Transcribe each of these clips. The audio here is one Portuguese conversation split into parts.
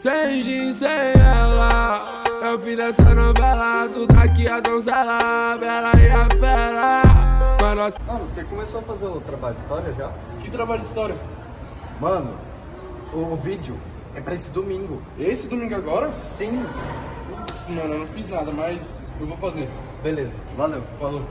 Sem gin, sem ela. É o fim dessa novela. Tu tá aqui a donzela, a bela e a fera. Mano, Mano, você começou a fazer o trabalho de história já? Que trabalho de história? Mano, o vídeo é pra esse domingo. Esse domingo agora? Sim. Putz, mano, eu não fiz nada, mas eu vou fazer. Beleza, valeu. Falou.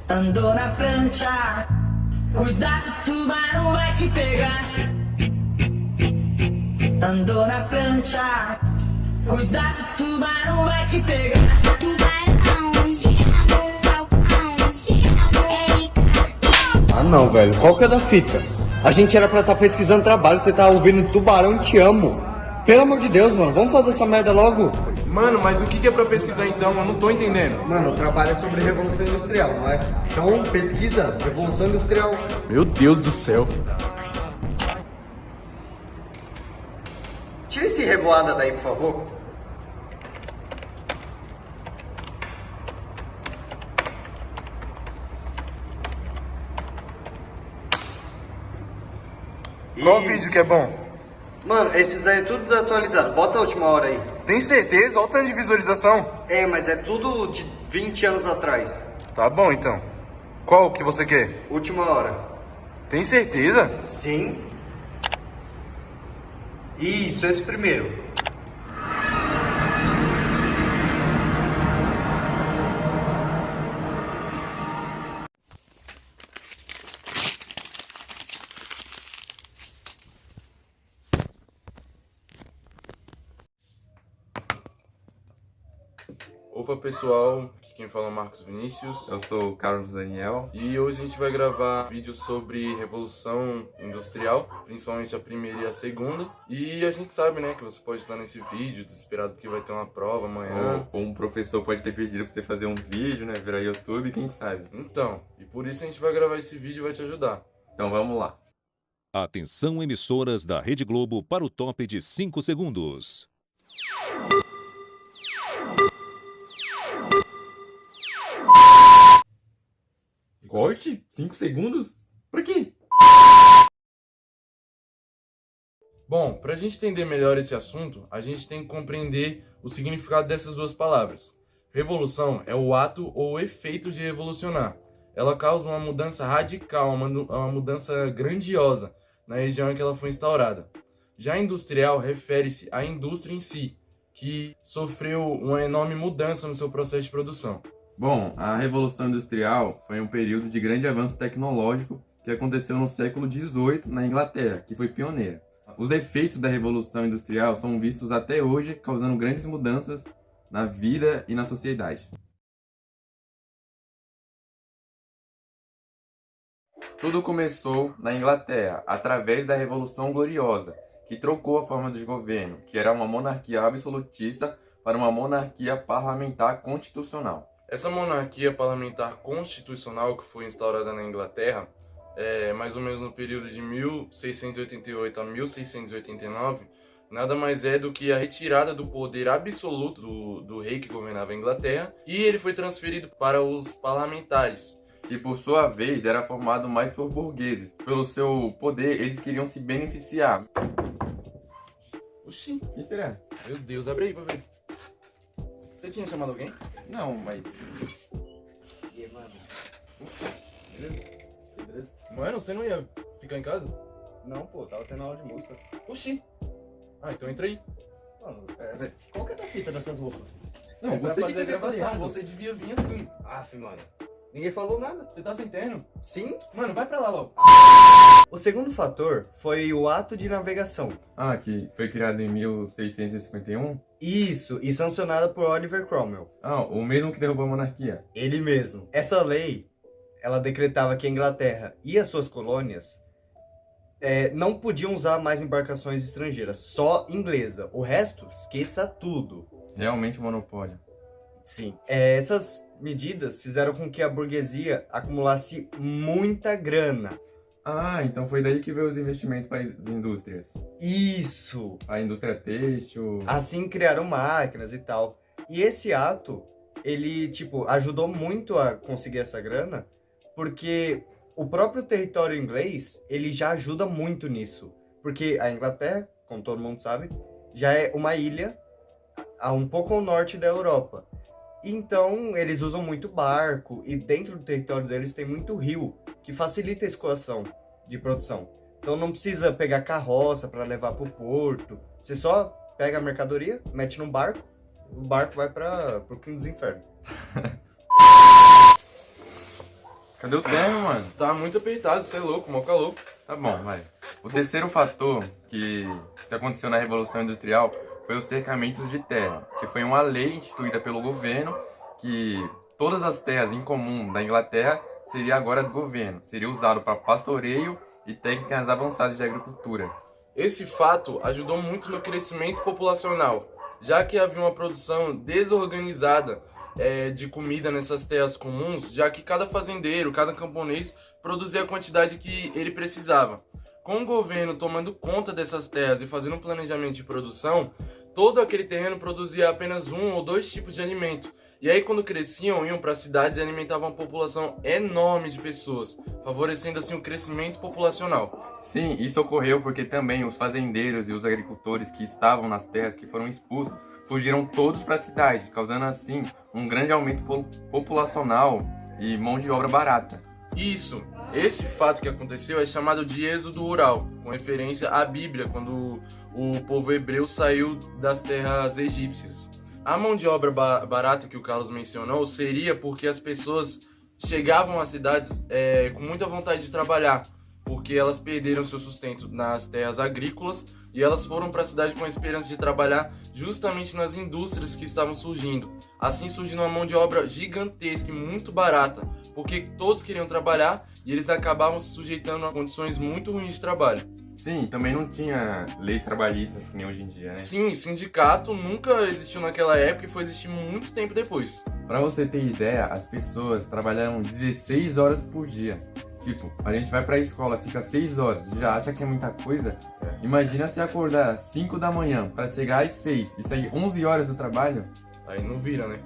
Andou na prancha, cuidado, tubarão vai te pegar. Andou na prancha, cuidado, tubarão vai te pegar. Tubarão, te amo, falcão, te amo, Erika. Ah não, velho, qual que é da fita? A gente era pra estar pesquisando trabalho, você tá ouvindo Tubarão Te Amo. Pelo amor de Deus, mano, vamos fazer essa merda logo. Mano, mas o que é pra pesquisar então? Eu não tô entendendo. Mano, o trabalho é sobre Revolução Industrial, não é? Então pesquisa Revolução Industrial. Meu Deus do céu. Tira esse revoada daí, por favor. Qual vídeo que é bom? Mano, esses daí é tudo desatualizado. Bota a última hora aí. Tem certeza? Olha o tanto de visualização. É, mas é tudo de 20 anos atrás. Tá bom então. Qual que você quer? Última hora. Tem certeza? Sim. Isso, esse primeiro. Opa pessoal, aqui quem fala é o Marcos Vinícius. Eu sou o Carlos Daniel. E hoje a gente vai gravar vídeos sobre Revolução Industrial, principalmente a primeira e a segunda. E a gente sabe, né, que você pode estar nesse vídeo desesperado porque vai ter uma prova amanhã. Ou um professor pode ter pedido pra você fazer um vídeo, né, virar YouTube, quem sabe. Então, e por isso a gente vai gravar esse vídeo e vai te ajudar. Então vamos lá. Atenção, emissoras da Rede Globo, para o top de 5 segundos. Corte? 5 segundos? Por quê? Bom, para a gente entender melhor esse assunto, a gente tem que compreender o significado dessas duas palavras. Revolução é o ato ou o efeito de revolucionar. Ela causa uma mudança radical, uma mudança grandiosa na região em que ela foi instaurada. Já industrial refere-se à indústria em si, que sofreu uma enorme mudança no seu processo de produção. Bom, a Revolução Industrial foi um período de grande avanço tecnológico que aconteceu no século XVIII na Inglaterra, que foi pioneira. Os efeitos da Revolução Industrial são vistos até hoje, causando grandes mudanças na vida e na sociedade. Tudo começou na Inglaterra, através da Revolução Gloriosa, que trocou a forma de governo, que era uma monarquia absolutista, para uma monarquia parlamentar constitucional. Essa monarquia parlamentar constitucional que foi instaurada na Inglaterra, mais ou menos no período de 1688 a 1689, nada mais é do que a retirada do poder absoluto do rei que governava a Inglaterra, e ele foi transferido para os parlamentares, que por sua vez era formado mais por burgueses. Pelo seu poder, eles queriam se beneficiar. Oxi, O que será? meu Deus, abre aí pra ver. Você tinha chamado alguém? Não, mas... E aí, mano? Beleza? Mano, você não ia ficar em casa? Não, pô, tava tendo aula de música. Oxi. Ah, então entra aí. Mano, qual que é da fita dessas roupas? Não, pra você que fazer a devia fazer gravação, errado. você devia vir assim. Aff, mano. Ninguém falou nada. Você tá sem terno? Sim. Mano, vai pra lá logo. O segundo fator foi o ato de navegação. Ah, que foi criado em 1651? Isso, e sancionada por Oliver Cromwell. Ah, o mesmo que derrubou a monarquia. Ele mesmo. Essa lei, ela decretava que a Inglaterra e as suas colônias não podiam usar mais embarcações estrangeiras, só inglesa. O resto, esqueça tudo. Realmente um monopólio. Sim. Essas medidas fizeram com que a burguesia acumulasse muita grana. Ah, então foi daí que veio os investimentos para as indústrias. Isso! A indústria têxtil. Assim criaram máquinas e tal. E esse ato, ele, ajudou muito a conseguir essa grana, porque o próprio território inglês, ele já ajuda muito nisso. Porque a Inglaterra, como todo mundo sabe, já é uma ilha um pouco ao norte da Europa. Então, eles usam muito barco e dentro do território deles tem muito rio, que facilita a escoação de produção. Então, não precisa pegar carroça para levar para o porto. Você só pega a mercadoria, mete num barco, o barco vai para o Quinto dos Infernos. Cadê o termo, mano? Tá muito apertado, você é louco, mó calor. Tá bom, vai. O terceiro fator que aconteceu na Revolução Industrial foi os cercamentos de terra, que foi uma lei instituída pelo governo que todas as terras em comum da Inglaterra seria agora do governo, seria usado para pastoreio e técnicas avançadas de agricultura. Esse fato ajudou muito no crescimento populacional, já que havia uma produção desorganizada de comida nessas terras comuns, já que cada fazendeiro, cada camponês produzia a quantidade que ele precisava. Com o governo tomando conta dessas terras e fazendo um planejamento de produção, todo aquele terreno produzia apenas 1 ou 2 tipos de alimento. E aí, quando cresciam, iam para cidades e alimentavam uma população enorme de pessoas, favorecendo assim o crescimento populacional. Sim, isso ocorreu porque também os fazendeiros e os agricultores que estavam nas terras que foram expulsos fugiram todos para a cidade, causando assim um grande aumento populacional e mão de obra barata. Isso, esse fato que aconteceu é chamado de êxodo rural, com referência à Bíblia, quando o povo hebreu saiu das terras egípcias. A mão de obra barata que o Carlos mencionou seria porque as pessoas chegavam às cidades com muita vontade de trabalhar, porque elas perderam seu sustento nas terras agrícolas e elas foram para a cidade com a esperança de trabalhar justamente nas indústrias que estavam surgindo. Assim surgiu uma mão de obra gigantesca e muito barata, porque todos queriam trabalhar e eles acabavam se sujeitando a condições muito ruins de trabalho. Sim, também não tinha leis trabalhistas que nem hoje em dia, né? Sim, sindicato nunca existiu naquela época e foi existir muito tempo depois. Pra você ter ideia, as pessoas trabalharam 16 horas por dia. Tipo, a gente vai pra escola, fica 6 horas, já acha que é muita coisa? Imagina se acordar 5 da manhã pra chegar às 6 e sair 11 horas do trabalho? Aí não vira, né?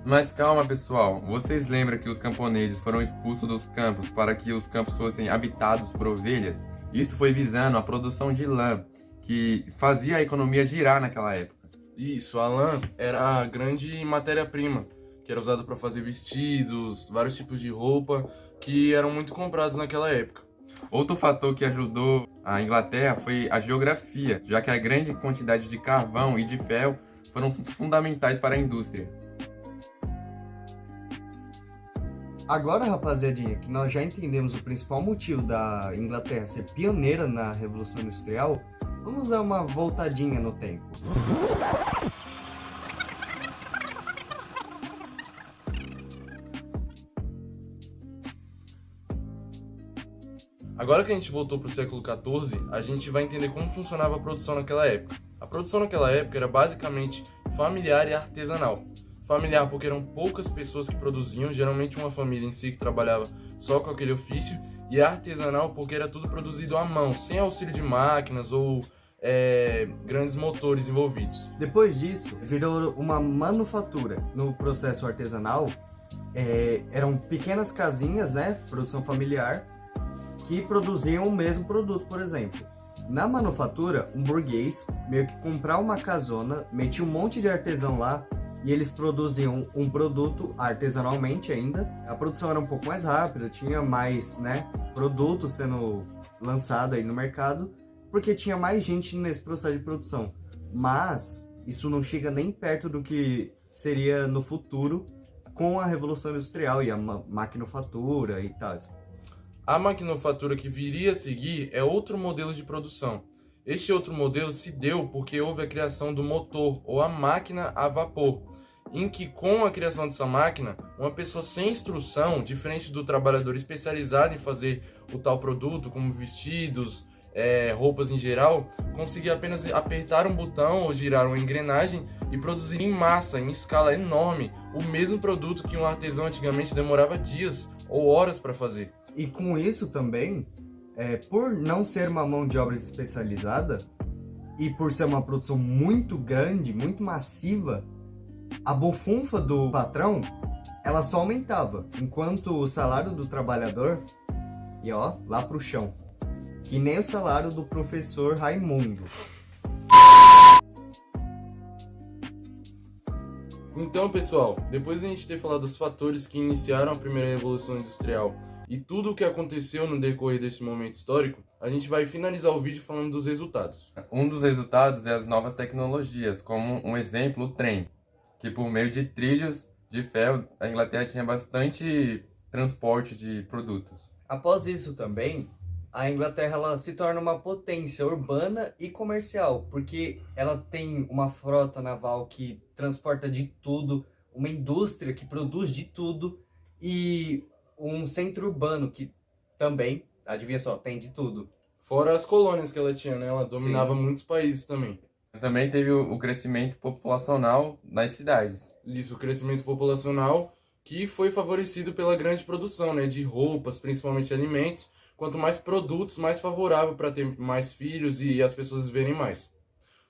Mas calma, pessoal, vocês lembram que os camponeses foram expulsos dos campos para que os campos fossem habitados por ovelhas? Isso foi visando a produção de lã, que fazia a economia girar naquela época. Isso, a lã era a grande matéria-prima, que era usada para fazer vestidos, vários tipos de roupa, que eram muito comprados naquela época. Outro fator que ajudou a Inglaterra foi a geografia, já que a grande quantidade de carvão e de ferro foram fundamentais para a indústria. Agora, rapaziadinha, que nós já entendemos o principal motivo da Inglaterra ser pioneira na Revolução Industrial, vamos dar uma voltadinha no tempo. Agora que a gente voltou para o século XIV, a gente vai entender como funcionava a produção naquela época. A produção naquela época era basicamente familiar e artesanal. Familiar porque eram poucas pessoas que produziam, geralmente uma família em si que trabalhava só com aquele ofício, e artesanal porque era tudo produzido à mão, sem auxílio de máquinas ou grandes motores envolvidos. Depois disso, virou uma manufatura. No processo artesanal, eram pequenas casinhas, né, produção familiar, que produziam o mesmo produto, por exemplo. Na manufatura, um burguês meio que comprava uma casona, metia um monte de artesão lá, e eles produziam um produto artesanalmente ainda. A produção era um pouco mais rápida, tinha mais, produto sendo lançado aí no mercado, porque tinha mais gente nesse processo de produção. Mas isso não chega nem perto do que seria no futuro com a Revolução Industrial e a maquinofatura e tal. A maquinofatura que viria a seguir é outro modelo de produção. Este outro modelo se deu porque houve a criação do motor, ou a máquina a vapor, em que com a criação dessa máquina, uma pessoa sem instrução, diferente do trabalhador especializado em fazer o tal produto, como vestidos, roupas em geral, conseguia apenas apertar um botão ou girar uma engrenagem e produzir em massa, em escala enorme, o mesmo produto que um artesão antigamente demorava dias ou horas para fazer. E com isso também, por não ser uma mão de obra especializada e por ser uma produção muito grande, muito massiva, a bufunfa do patrão, ela só aumentava, enquanto o salário do trabalhador ia lá pro chão. Que nem o salário do professor Raimundo. Então, pessoal, depois de a gente ter falado dos fatores que iniciaram a primeira Revolução Industrial e tudo o que aconteceu no decorrer desse momento histórico, a gente vai finalizar o vídeo falando dos resultados. Um dos resultados é as novas tecnologias, como um exemplo, o trem, que por meio de trilhos de ferro, a Inglaterra tinha bastante transporte de produtos. Após isso também, a Inglaterra ela se torna uma potência urbana e comercial, porque ela tem uma frota naval que transporta de tudo, uma indústria que produz de tudo e um centro urbano que também, adivinha só, tem de tudo. Fora as colônias que ela tinha, né? Ela dominava muitos países também. Também teve o crescimento populacional nas cidades. Isso, o crescimento populacional que foi favorecido pela grande produção, né? De roupas, principalmente alimentos. Quanto mais produtos, mais favorável para ter mais filhos e as pessoas viverem mais.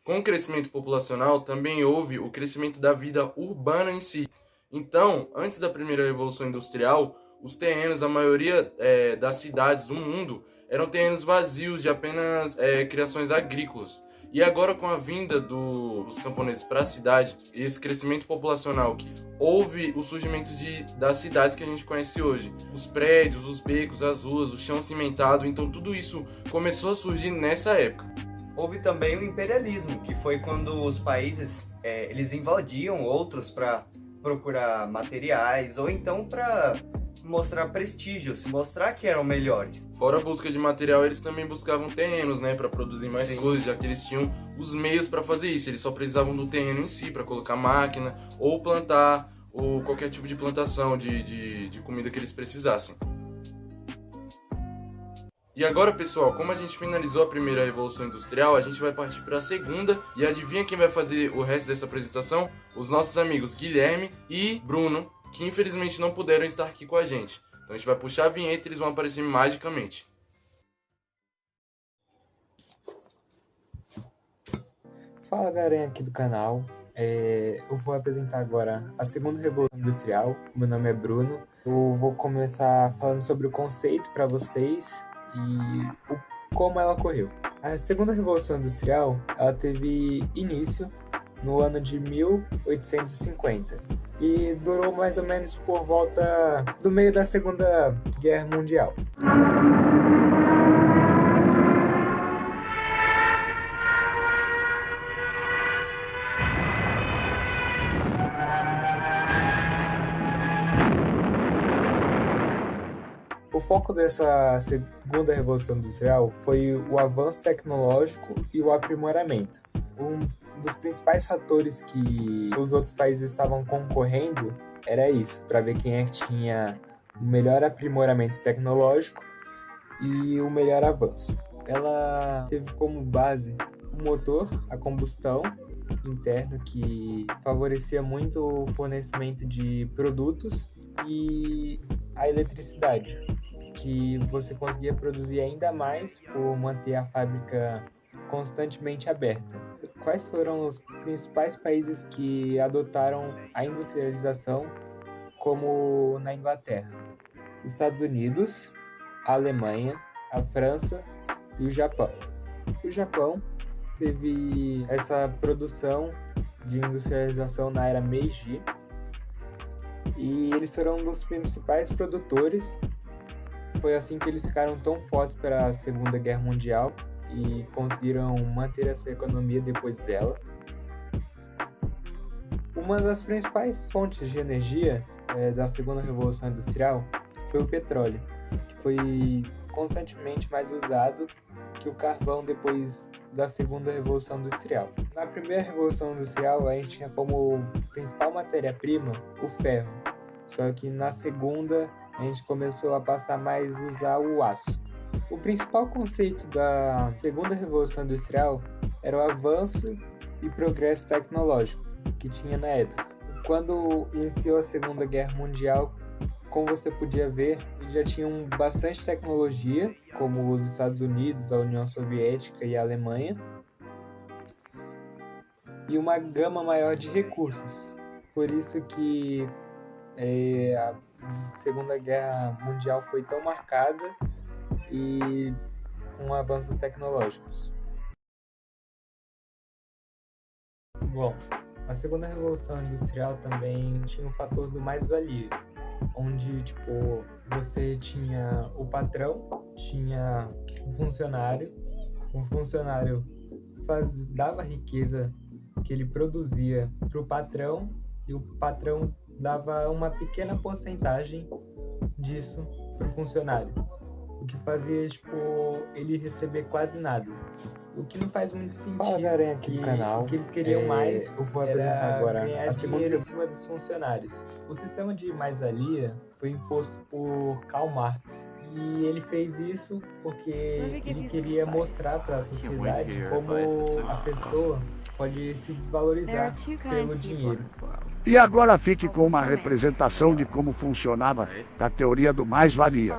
Com o crescimento populacional, também houve o crescimento da vida urbana em si. Então, antes da primeira Revolução Industrial, os terrenos, a maioria das cidades do mundo, eram terrenos vazios de apenas criações agrícolas. E agora, com a vinda dos camponeses para a cidade, e esse crescimento populacional, houve o surgimento das cidades que a gente conhece hoje. Os prédios, os becos, as ruas, o chão cimentado, então tudo isso começou a surgir nessa época. Houve também o imperialismo, que foi quando os países eles invadiam outros para procurar materiais ou então para mostrar prestígio, se mostrar que eram melhores. Fora a busca de material, eles também buscavam terrenos, né, para produzir mais coisas, já que eles tinham os meios para fazer isso. Eles só precisavam do terreno em si para colocar máquina ou plantar ou qualquer tipo de plantação de comida que eles precisassem. E agora, pessoal, como a gente finalizou a primeira Revolução Industrial, a gente vai partir para a segunda. E adivinha quem vai fazer o resto dessa apresentação? Os nossos amigos Guilherme e Bruno, que infelizmente não puderam estar aqui com a gente. Então a gente vai puxar a vinheta e eles vão aparecer magicamente. Fala, galerinha aqui do canal. Eu vou apresentar agora a segunda Revolução Industrial. Meu nome é Bruno. Eu vou começar falando sobre o conceito para vocês e como ela ocorreu. A segunda Revolução Industrial ela teve início no ano de 1850 e durou mais ou menos por volta do meio da Segunda Guerra Mundial. O foco dessa segunda Revolução Industrial foi o avanço tecnológico e o aprimoramento. Um dos principais fatores que os outros países estavam concorrendo era isso, para ver quem é que tinha o melhor aprimoramento tecnológico e o melhor avanço. Ela teve como base o motor, a combustão interna, que favorecia muito o fornecimento de produtos, e a eletricidade, que você conseguia produzir ainda mais por manter a fábrica constantemente aberta. Quais foram os principais países que adotaram a industrialização, como na Inglaterra? Os Estados Unidos, a Alemanha, a França e o Japão. O Japão teve essa produção de industrialização na era Meiji e eles foram um dos principais produtores. Foi assim que eles ficaram tão fortes para a Segunda Guerra Mundial e conseguiram manter essa economia depois dela. Uma das principais fontes de energia da segunda revolução industrial foi o petróleo, que foi constantemente mais usado que o carvão depois da segunda revolução industrial. Na primeira revolução industrial, a gente tinha como principal matéria-prima o ferro, só que na segunda a gente começou a passar mais a usar o aço. O principal conceito da segunda revolução industrial era o avanço e progresso tecnológico que tinha na época. Quando iniciou a Segunda Guerra Mundial, como você podia ver, eles já tinham bastante tecnologia, como os Estados Unidos, a União Soviética e a Alemanha, e uma gama maior de recursos. Por isso que a Segunda Guerra Mundial foi tão marcada e com avanços tecnológicos. Bom, a segunda revolução industrial também tinha o fator do mais-valia, onde você tinha o patrão, tinha o funcionário dava a riqueza que ele produzia para o patrão e o patrão dava uma pequena porcentagem disso para o funcionário, o que fazia ele receber quase nada. O que não faz muito sentido. Fala, galera, aqui do canal. O que eles queriam mais eu vou apresentar agora ganhar dinheiro em cima dos funcionários. O sistema de mais-valia foi imposto por Karl Marx. E ele fez isso porque ele queria mostrar para a sociedade como a pessoa pode se desvalorizar pelo dinheiro. E agora fique com uma representação de como funcionava a teoria do mais-valia.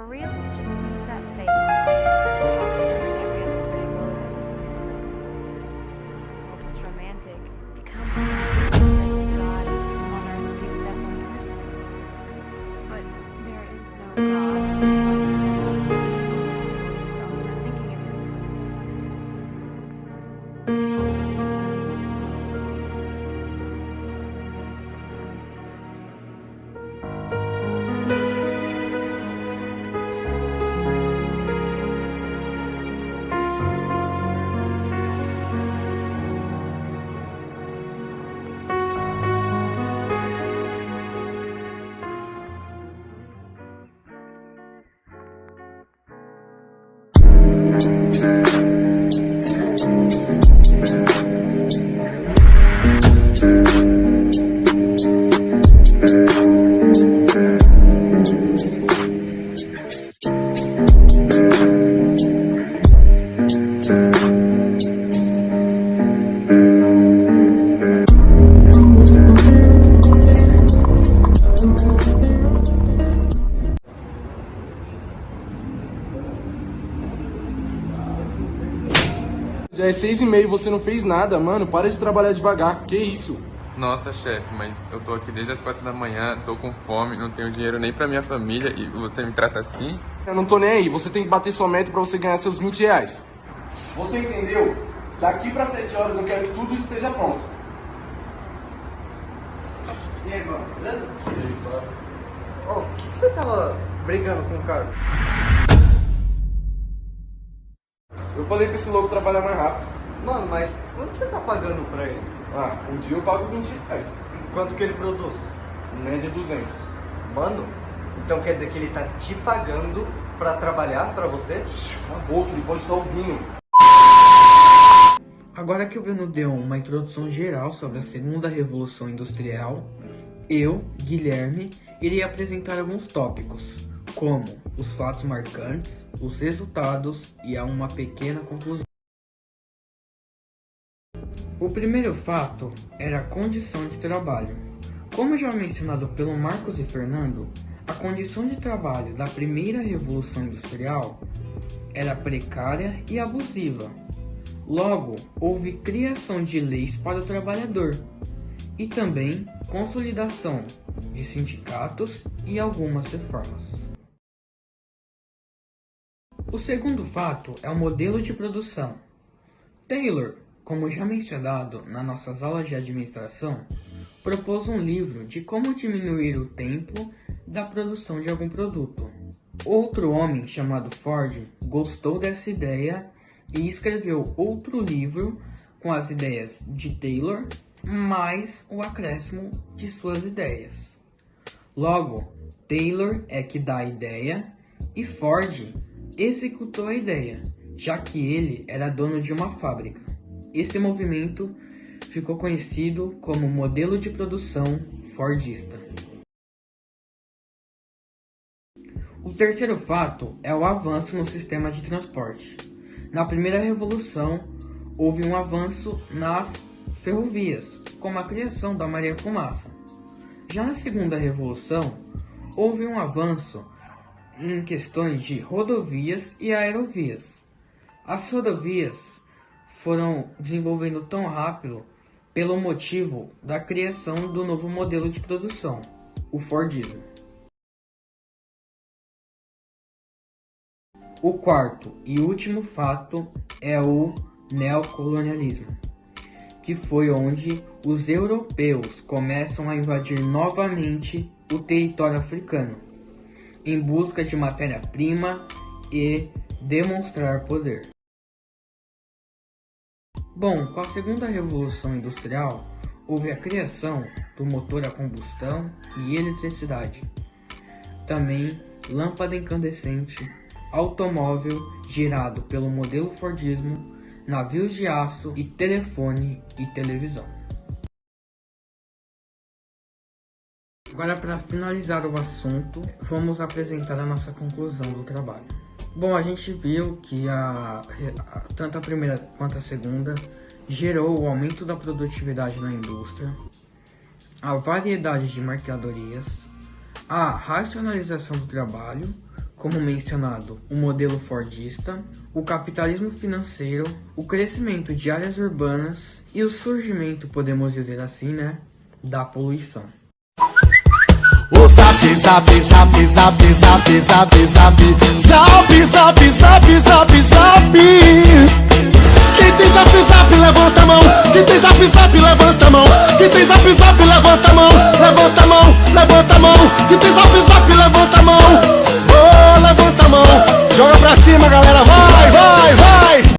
Já é 6h30 e você não fez nada, mano. Para de trabalhar devagar. Que isso? Nossa, chefe, mas eu tô aqui desde as 4 da manhã, tô com fome, não tenho dinheiro nem pra minha família e você me trata assim? Eu não tô nem aí. Você tem que bater sua meta pra você ganhar seus 20 reais. Você entendeu? Daqui pra 7 horas eu quero que tudo esteja pronto. E aí, mano, beleza? Por que você tava brigando com o cara? Eu falei pra esse louco trabalhar mais rápido. Mano, mas quanto você tá pagando pra ele? Um dia eu pago 20 reais. Quanto que ele produz? Em média 200. Mano, então quer dizer que ele tá te pagando pra trabalhar pra você? Cala a boca, ele pode estar ouvindo. Agora que o Bruno deu uma introdução geral sobre a segunda revolução industrial, eu, Guilherme, irei apresentar alguns tópicos, como os fatos marcantes, os resultados e a uma pequena conclusão. O primeiro fato era a condição de trabalho. Como já mencionado pelo Marcos e Fernando, a condição de trabalho da primeira revolução industrial era precária e abusiva. Logo, houve criação de leis para o trabalhador e também consolidação de sindicatos e algumas reformas. O segundo fato é o modelo de produção. Taylor, como já mencionado nas nossas aulas de administração, propôs um livro de como diminuir o tempo da produção de algum produto. Outro homem chamado Ford gostou dessa ideia e escreveu outro livro com as ideias de Taylor mais o acréscimo de suas ideias. Logo, Taylor é que dá a ideia e Ford executou a ideia, já que ele era dono de uma fábrica. Esse movimento ficou conhecido como modelo de produção fordista. O terceiro fato é o avanço no sistema de transporte. Na primeira revolução, houve um avanço nas ferrovias, como a criação da Maria-Fumaça. Já na segunda revolução, houve um avanço em questões de rodovias e aerovias. As rodovias foram desenvolvendo tão rápido pelo motivo da criação do novo modelo de produção, o Fordismo. O quarto e último fato é o neocolonialismo, que foi onde os europeus começam a invadir novamente o território africano, em busca de matéria-prima e demonstrar poder. Bom, com a segunda revolução industrial, houve a criação do motor a combustão e eletricidade. Também lâmpada incandescente, automóvel girado pelo modelo Fordismo, navios de aço e telefone e televisão. Agora, para finalizar o assunto, vamos apresentar a nossa conclusão do trabalho. Bom, a gente viu que tanto a primeira quanto a segunda gerou o aumento da produtividade na indústria, a variedade de mercadorias, a racionalização do trabalho, como mencionado, o modelo fordista, o capitalismo financeiro, o crescimento de áreas urbanas e o surgimento, podemos dizer assim, da poluição. O zap, zap, zap, zap, zap, zap, zap, zap, zap, zap, zap, zap. Quem tem zap, zap, levanta a mão. Quem tem zap, zap, levanta a mão. Quem tem zap, zap, levanta a mão. Levanta a mão, levanta a mão. Quem tem zap, zap, levanta a mão. Oh, levanta a mão. Joga pra cima, galera, vai, vai, vai.